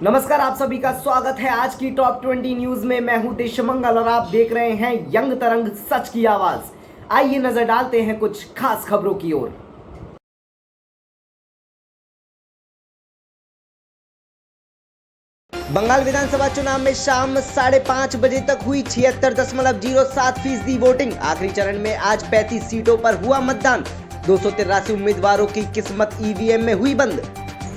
नमस्कार, आप सभी का स्वागत है आज की टॉप 20 न्यूज में। मैं हूं देशमंगल और आप देख रहे हैं यंग तरंग सच की आवाज। आइए नजर डालते हैं कुछ खास खबरों की ओर। बंगाल विधानसभा चुनाव में शाम 5:30 बजे तक हुई 76.07% वोटिंग। आखिरी चरण में आज 35 सीटों पर हुआ मतदान। 283 उम्मीदवारों की किस्मत ईवीएम में हुई बंद।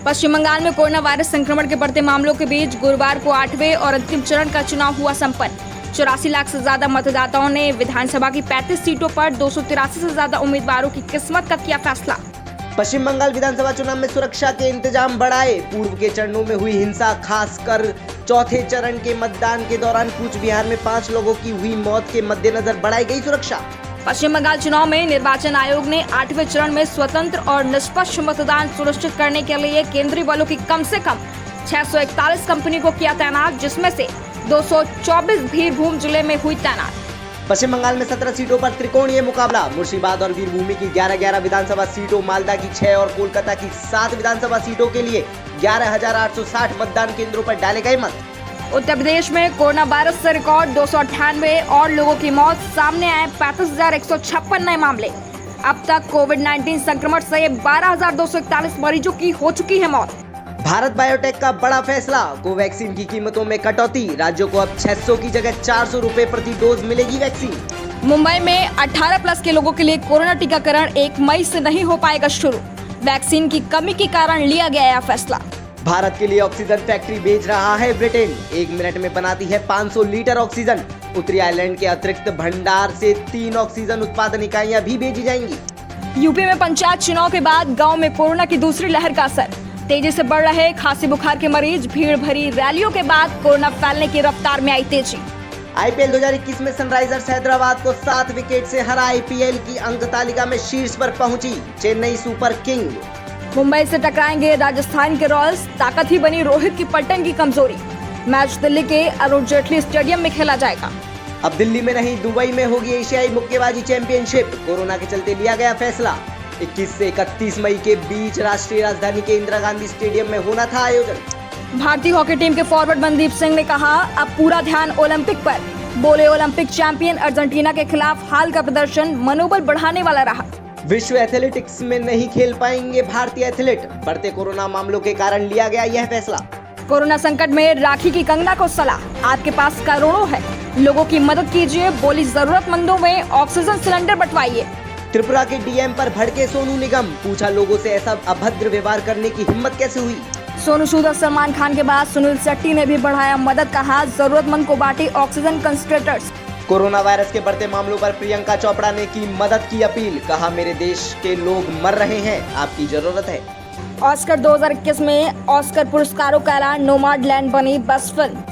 पश्चिम बंगाल में कोरोना वायरस संक्रमण के बढ़ते मामलों के बीच गुरुवार को 8वें और अंतिम चरण का चुनाव हुआ संपन्न। 84 लाख से ज्यादा मतदाताओं ने विधानसभा की 35 सीटों पर 283 से ज्यादा उम्मीदवारों की किस्मत का किया फैसला। पश्चिम बंगाल विधानसभा चुनाव में सुरक्षा के इंतजाम बढ़ाए। पूर्व के चरणों में हुई हिंसा, खासकर चौथे चरण के मतदान के दौरान कूच बिहार में 5 लोगों की हुई मौत के मद्देनजर बढ़ाई गई सुरक्षा। पश्चिम बंगाल चुनाव में निर्वाचन आयोग ने 8वें चरण में स्वतंत्र और निष्पक्ष मतदान सुनिश्चित करने के लिए केंद्रीय बलों की कम से कम 641 कंपनी को किया तैनात, जिसमें से 224 बीरभूम जिले में हुई तैनात। पश्चिम बंगाल में 17 सीटों पर त्रिकोणीय मुकाबला। मुर्शिदाबाद और वीरभूमि की 11 विधानसभा सीटों, मालदा की 6 और कोलकाता की 7 विधानसभा सीटों के लिए 11,860 मतदान केंद्रों पर डाले गए मत। उत्तर प्रदेश में कोरोना वायरस से रिकॉर्ड 298 और लोगों की मौत, सामने आए 35,156 नए मामले। अब तक कोविड-19 संक्रमण से 12,241 मरीजों की हो चुकी है मौत। भारत बायोटेक का बड़ा फैसला, कोवैक्सीन की कीमतों में कटौती। राज्यों को अब 600 की जगह 400 रुपए प्रति डोज मिलेगी वैक्सीन। मुंबई में 18+ के लोगों के लिए कोरोना टीकाकरण 1 मई से नहीं हो पाएगा शुरू। वैक्सीन की कमी के कारण लिया गया यह फैसला। भारत के लिए ऑक्सीजन फैक्ट्री भेज रहा है ब्रिटेन। 1 मिनट में बनाती है 500 लीटर ऑक्सीजन। उत्तरी आयरलैंड के अतिरिक्त भंडार से 3 ऑक्सीजन उत्पादन इकाइयां भी भेजी जाएंगी। यूपी में पंचायत चुनाव के बाद गांव में कोरोना की दूसरी लहर का असर। तेजी से बढ़ रहे खांसी बुखार के मरीज, भीड़ भरी रैलियों के बाद कोरोना फैलने की रफ्तार में आई तेजी। आईपीएल 2021 में सनराइजर्स हैदराबाद को 7 विकेट से हरा आईपीएल की अंक तालिका में शीर्ष पर पहुंची चेन्नई सुपर किंग। मुंबई से टकराएंगे राजस्थान के रॉयल्स, ताकत ही बनी रोहित की पलटन की कमजोरी। मैच दिल्ली के अरुण जेटली स्टेडियम में खेला जाएगा। अब दिल्ली में नहीं, दुबई में होगी एशियाई मुक्केबाजी चैंपियनशिप। कोरोना के चलते लिया गया फैसला। 21 से 31 मई के बीच राष्ट्रीय राजधानी के इंदिरा गांधी स्टेडियम में होना था आयोजन। भारतीय हॉकी टीम के फॉरवर्ड मनदीप सिंह ने कहा, अब पूरा ध्यान ओलंपिक पर। बोले, ओलंपिक चैंपियन अर्जेंटीना के खिलाफ हाल का प्रदर्शन मनोबल बढ़ाने वाला रहा। विश्व एथलेटिक्स में नहीं खेल पाएंगे भारतीय एथलीट। बढ़ते कोरोना मामलों के कारण लिया गया यह फैसला। कोरोना संकट में राखी की कंगना को सलाह, आपके पास करोड़ों है, लोगों की मदद कीजिए। बोली, जरूरतमंदों में ऑक्सीजन सिलेंडर बंटवाइए। त्रिपुरा के डीएम पर भड़के सोनू निगम। पूछा, लोगों से ऐसा अभद्र व्यवहार करने की हिम्मत कैसे हुई। सोनू सूद और सलमान खान के बाद सुनील शेट्टी ने भी बढ़ाया मदद का हाथ, जरूरतमंद को बांटे ऑक्सीजन कंसंट्रेटर्स। कोरोना वायरस के बढ़ते मामलों पर प्रियंका चोपड़ा ने की मदद की अपील। कहा, मेरे देश के लोग मर रहे हैं, आपकी जरूरत है। ऑस्कर 2021 में ऑस्कर पुरस्कारों का ऐलान, नोमैडलैंड बनी बेस्ट फिल्म।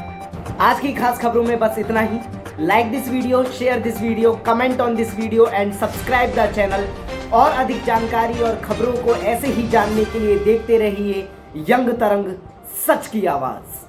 आज की खास खबरों में बस इतना ही। Like this video, share this video, comment on this video and subscribe the channel. और अधिक जानकारी और खबरों को ऐसे ही जानने के लिए देखते रहिए यंग तरंग सच की आवाज।